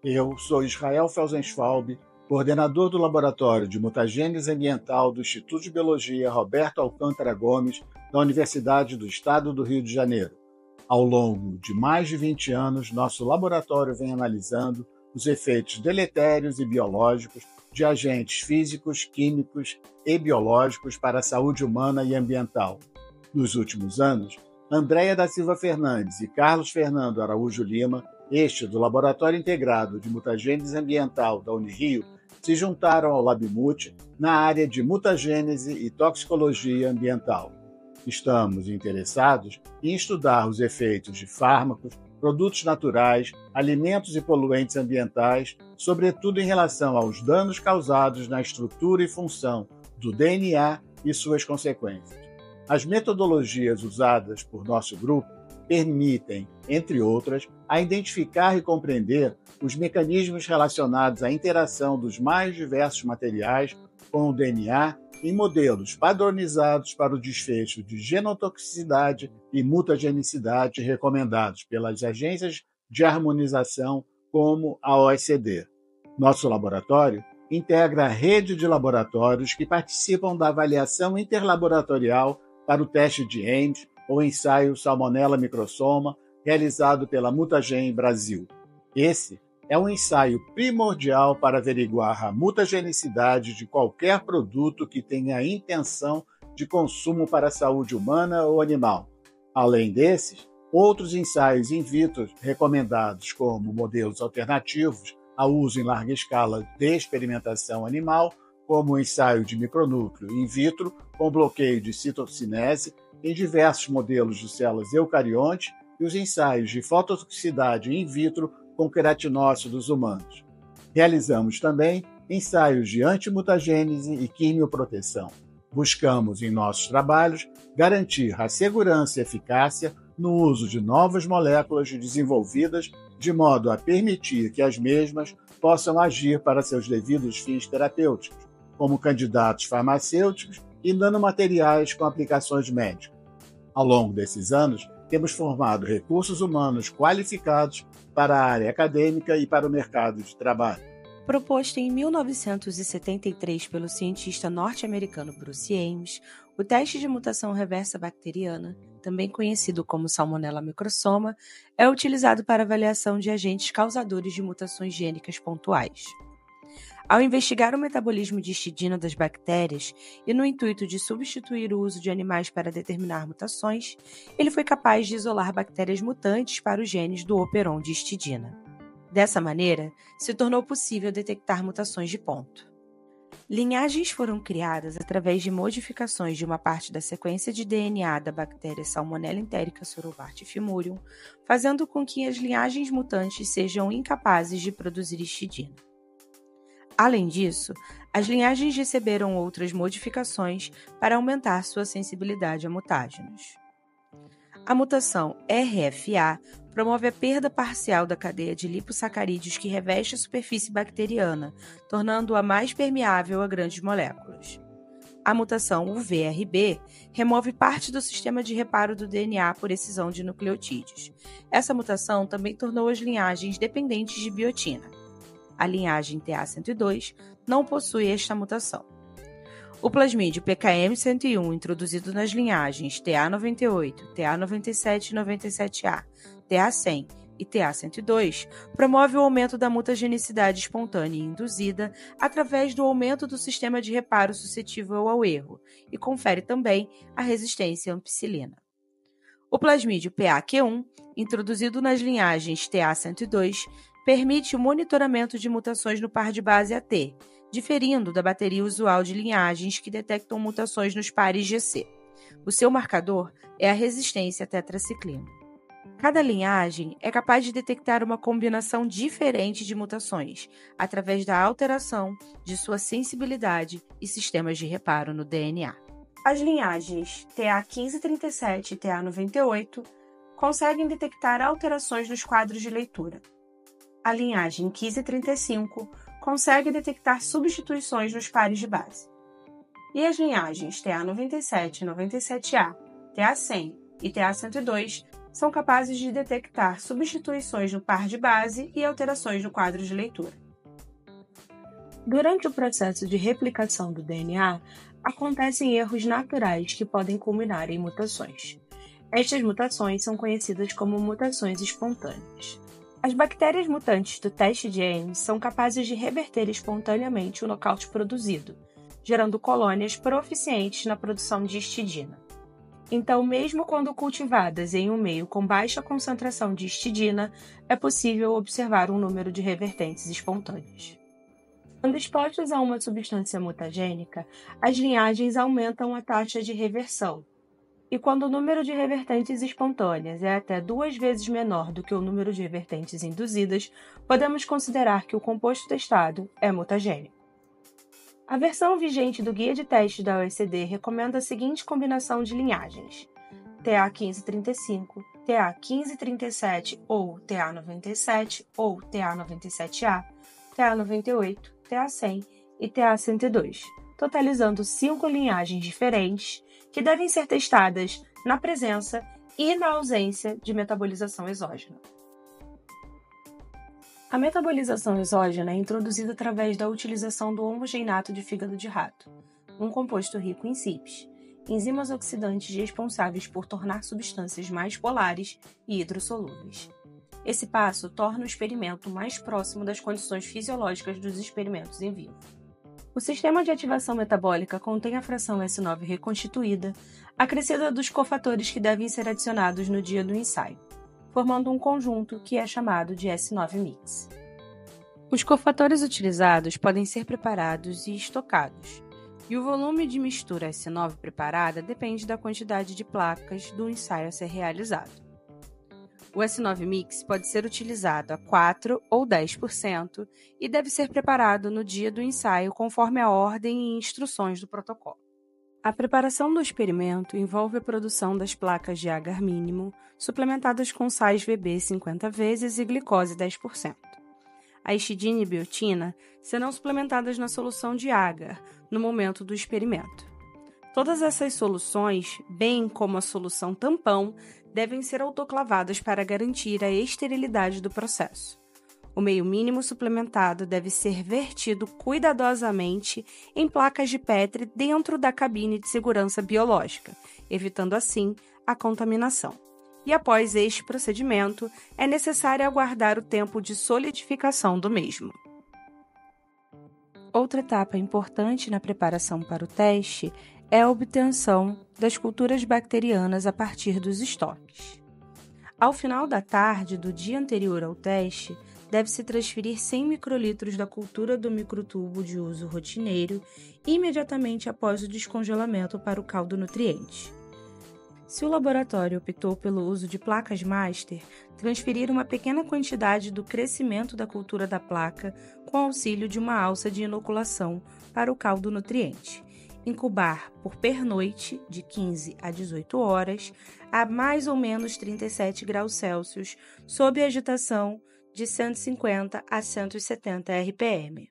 Eu sou Israel Felsenschwalb, coordenador do Laboratório de Mutagênese Ambiental do Instituto de Biologia Roberto Alcântara Gomes, da Universidade do Estado do Rio de Janeiro. Ao longo de mais de 20 anos, nosso laboratório vem analisando os efeitos deletérios e biológicos de agentes físicos, químicos e biológicos para a saúde humana e ambiental. Nos últimos anos, Andréia da Silva Fernandes e Carlos Fernando Araújo Lima, este do Laboratório Integrado de Mutagênese Ambiental da Unirio, se juntaram ao LabMut na área de mutagênese e toxicologia ambiental. Estamos interessados em estudar os efeitos de fármacos, produtos naturais, alimentos e poluentes ambientais, sobretudo em relação aos danos causados na estrutura e função do DNA e suas consequências. As metodologias usadas por nosso grupo permitem, entre outras, a identificar e compreender os mecanismos relacionados à interação dos mais diversos materiais com o DNA em modelos padronizados para o desfecho de genotoxicidade e mutagenicidade recomendados pelas agências de harmonização como a OECD. Nosso laboratório integra a rede de laboratórios que participam da avaliação interlaboratorial para o teste de Ames ou ensaio Salmonella microsoma, realizado pela Mutagen Brasil. Esse é um ensaio primordial para averiguar a mutagenicidade de qualquer produto que tenha a intenção de consumo para a saúde humana ou animal. Além desses, outros ensaios in vitro recomendados como modelos alternativos ao uso em larga escala de experimentação animal, como o ensaio de micronúcleo in vitro com bloqueio de citocinese em diversos modelos de células eucariontes e os ensaios de fototoxicidade in vitro com queratinócitos humanos. Realizamos também ensaios de antimutagênese e quimioproteção. Buscamos, em nossos trabalhos, garantir a segurança e eficácia no uso de novas moléculas desenvolvidas de modo a permitir que as mesmas possam agir para seus devidos fins terapêuticos, como candidatos farmacêuticos e nanomateriais com aplicações médicas. Ao longo desses anos, temos formado recursos humanos qualificados para a área acadêmica e para o mercado de trabalho. Proposto em 1973 pelo cientista norte-americano Bruce Ames, o teste de mutação reversa bacteriana, também conhecido como Salmonella microsoma, é utilizado para avaliação de agentes causadores de mutações gênicas pontuais. Ao investigar o metabolismo de histidina das bactérias e no intuito de substituir o uso de animais para determinar mutações, ele foi capaz de isolar bactérias mutantes para os genes do operon de histidina. Dessa maneira, se tornou possível detectar mutações de ponto. Linhagens foram criadas através de modificações de uma parte da sequência de DNA da bactéria Salmonella enterica Surobacter-fimurium, fazendo com que as linhagens mutantes sejam incapazes de produzir histidina. Além disso, as linhagens receberam outras modificações para aumentar sua sensibilidade a mutágenos. A mutação RFA promove a perda parcial da cadeia de lipossacarídeos que reveste a superfície bacteriana, tornando-a mais permeável a grandes moléculas. A mutação UVRB remove parte do sistema de reparo do DNA por excisão de nucleotídeos. Essa mutação também tornou as linhagens dependentes de biotina. A linhagem TA102 não possui esta mutação. O plasmídio PKM101, introduzido nas linhagens TA98, TA97 e 97A, TA100 e TA102, promove o aumento da mutagenicidade espontânea e induzida através do aumento do sistema de reparo suscetível ao erro e confere também a resistência à ampicilina. O plasmídio PAQ1, introduzido nas linhagens TA102, permite o monitoramento de mutações no par de base AT, diferindo da bateria usual de linhagens que detectam mutações nos pares GC. O seu marcador é a resistência à tetraciclina. Cada linhagem é capaz de detectar uma combinação diferente de mutações, através da alteração de sua sensibilidade e sistemas de reparo no DNA. As linhagens TA1537 e TA98 conseguem detectar alterações nos quadros de leitura. A linhagem 1535 consegue detectar substituições nos pares de base. E as linhagens TA97, 97A, TA100 e TA102 são capazes de detectar substituições no par de base e alterações no quadro de leitura. Durante o processo de replicação do DNA, acontecem erros naturais que podem culminar em mutações. Estas mutações são conhecidas como mutações espontâneas. As bactérias mutantes do teste de Ames são capazes de reverter espontaneamente o nocaute produzido, gerando colônias proficientes na produção de histidina. Então, mesmo quando cultivadas em um meio com baixa concentração de histidina, é possível observar um número de revertentes espontâneas. Quando expostos a uma substância mutagênica, as linhagens aumentam a taxa de reversão. E quando o número de revertentes espontâneas é até 2 vezes menor do que o número de revertentes induzidas, podemos considerar que o composto testado é mutagênico. A versão vigente do Guia de Testes da OECD recomenda a seguinte combinação de linhagens: TA1535, TA1537 ou TA97 ou TA97A, TA98, TA100 e TA102, totalizando 5 linhagens diferentes que devem ser testadas na presença e na ausência de metabolização exógena. A metabolização exógena é introduzida através da utilização do homogenato de fígado de rato, um composto rico em CYPs, enzimas oxidantes responsáveis por tornar substâncias mais polares e hidrossolúveis. Esse passo torna o experimento mais próximo das condições fisiológicas dos experimentos em vivo. O sistema de ativação metabólica contém a fração S9 reconstituída, acrescida dos cofatores que devem ser adicionados no dia do ensaio, formando um conjunto que é chamado de S9 mix. Os cofatores utilizados podem ser preparados e estocados, e o volume de mistura S9 preparada depende da quantidade de placas do ensaio a ser realizado. O S9 Mix pode ser utilizado a 4 ou 10% e deve ser preparado no dia do ensaio conforme a ordem e instruções do protocolo. A preparação do experimento envolve a produção das placas de agar mínimo, suplementadas com sais VB 50 vezes e glicose 10%. A histidina e biotina serão suplementadas na solução de agar no momento do experimento. Todas essas soluções, bem como a solução tampão, devem ser autoclavadas para garantir a esterilidade do processo. O meio mínimo suplementado deve ser vertido cuidadosamente em placas de Petri dentro da cabine de segurança biológica, evitando assim a contaminação. E após este procedimento, é necessário aguardar o tempo de solidificação do mesmo. Outra etapa importante na preparação para o teste é a obtenção das culturas bacterianas a partir dos estoques. Ao final da tarde do dia anterior ao teste, deve-se transferir 100 microlitros da cultura do microtubo de uso rotineiro imediatamente após o descongelamento para o caldo nutriente. Se o laboratório optou pelo uso de placas master, transferir uma pequena quantidade do crescimento da cultura da placa com auxílio de uma alça de inoculação para o caldo nutriente. Incubar por pernoite, de 15 a 18 horas, a mais ou menos 37 graus Celsius, sob agitação de 150 a 170 RPM.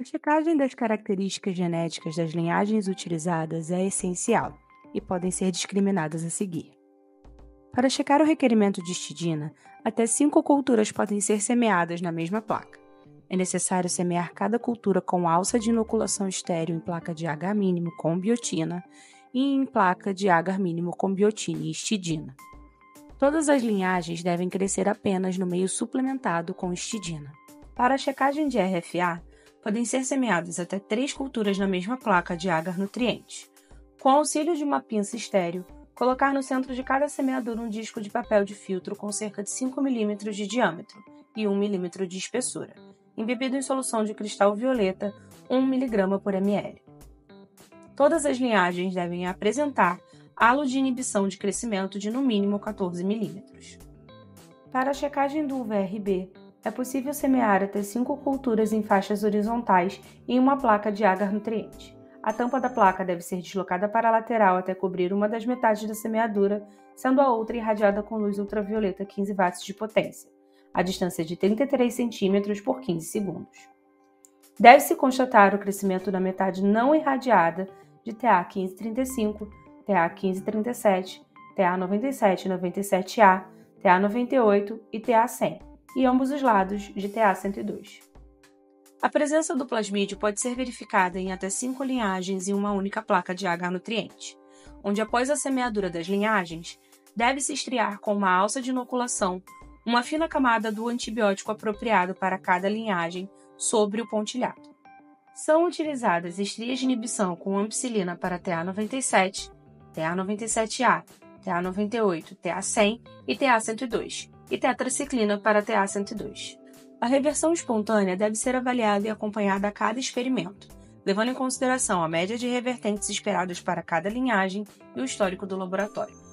A checagem das características genéticas das linhagens utilizadas é essencial e podem ser discriminadas a seguir. Para checar o requerimento de histidina, até 5 culturas podem ser semeadas na mesma placa. É necessário semear cada cultura com alça de inoculação estéril em placa de agar mínimo com biotina e em placa de agar mínimo com biotina e histidina. Todas as linhagens devem crescer apenas no meio suplementado com histidina. Para a checagem de RFA, podem ser semeadas até 3 culturas na mesma placa de agar nutriente. Com auxílio de uma pinça estéril, colocar no centro de cada semeadura um disco de papel de filtro com cerca de 5 mm de diâmetro e 1 mm de espessura, embebido em solução de cristal violeta 1 mg por ml. Todas as linhagens devem apresentar halo de inibição de crescimento de no mínimo 14 mm. Para a checagem do UVRB, é possível semear até 5 culturas em faixas horizontais em uma placa de agar nutriente. A tampa da placa deve ser deslocada para a lateral até cobrir uma das metades da semeadura, sendo a outra irradiada com luz ultravioleta 15 watts de potência, a distância de 33 cm por 15 segundos. Deve-se constatar o crescimento na metade não irradiada de TA1535, TA1537 TA97 e 97A, TA98 e TA100, e ambos os lados de TA102. A presença do plasmídio pode ser verificada em até 5 linhagens em uma única placa de H-nutriente, onde após a semeadura das linhagens, deve-se estriar com uma alça de inoculação uma fina camada do antibiótico apropriado para cada linhagem sobre o pontilhado. São utilizadas estrias de inibição com ampicilina para TA97, TA97A, TA98, TA100 e TA102, e tetraciclina para TA102. A reversão espontânea deve ser avaliada e acompanhada a cada experimento, levando em consideração a média de revertentes esperados para cada linhagem e o histórico do laboratório.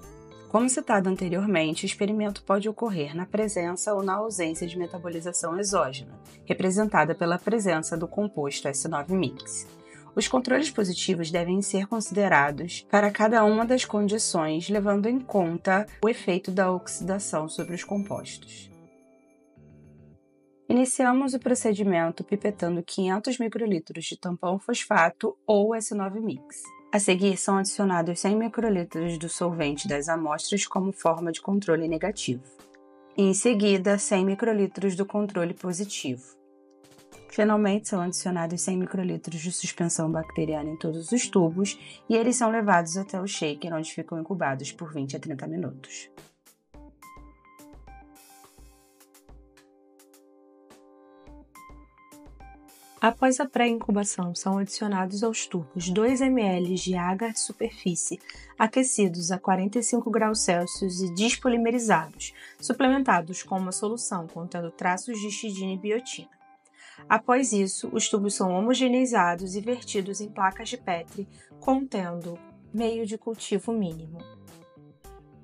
Como citado anteriormente, o experimento pode ocorrer na presença ou na ausência de metabolização exógena, representada pela presença do composto S9-mix. Os controles positivos devem ser considerados para cada uma das condições, levando em conta o efeito da oxidação sobre os compostos. Iniciamos o procedimento pipetando 500 microlitros de tampão fosfato ou S9-mix. A seguir, são adicionados 100 microlitros do solvente das amostras como forma de controle negativo. E, em seguida, 100 microlitros do controle positivo. Finalmente, são adicionados 100 microlitros de suspensão bacteriana em todos os tubos e eles são levados até o shaker, onde ficam incubados por 20 a 30 minutos. Após a pré-incubação, são adicionados aos tubos 2 ml de agar de superfície aquecidos a 45 graus Celsius e despolimerizados, suplementados com uma solução contendo traços de histidina e biotina. Após isso, os tubos são homogeneizados e vertidos em placas de Petri contendo meio de cultivo mínimo.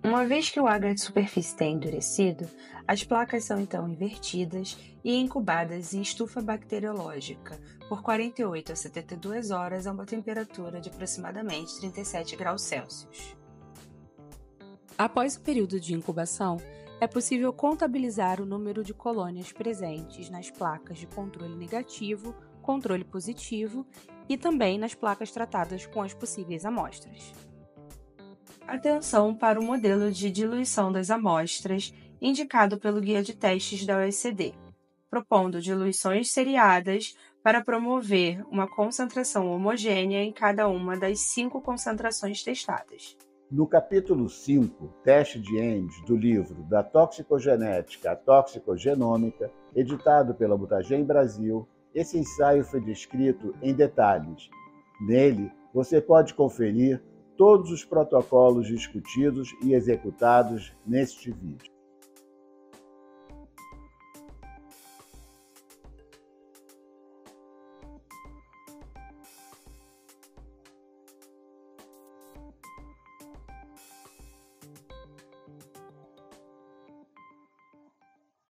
Uma vez que o agar de superfície tem endurecido, as placas são então invertidas e incubadas em estufa bacteriológica por 48 a 72 horas a uma temperatura de aproximadamente 37 graus Celsius. Após o período de incubação, é possível contabilizar o número de colônias presentes nas placas de controle negativo, controle positivo e também nas placas tratadas com as possíveis amostras. Atenção para o modelo de diluição das amostras indicado pelo Guia de Testes da OECD, propondo diluições seriadas para promover uma concentração homogênea em cada uma das 5 concentrações testadas. No capítulo 5, Teste de Ames, do livro Da Toxicogenética à Toxicogenômica, editado pela Mutagen Brasil, esse ensaio foi descrito em detalhes. Nele, você pode conferir todos os protocolos discutidos e executados neste vídeo.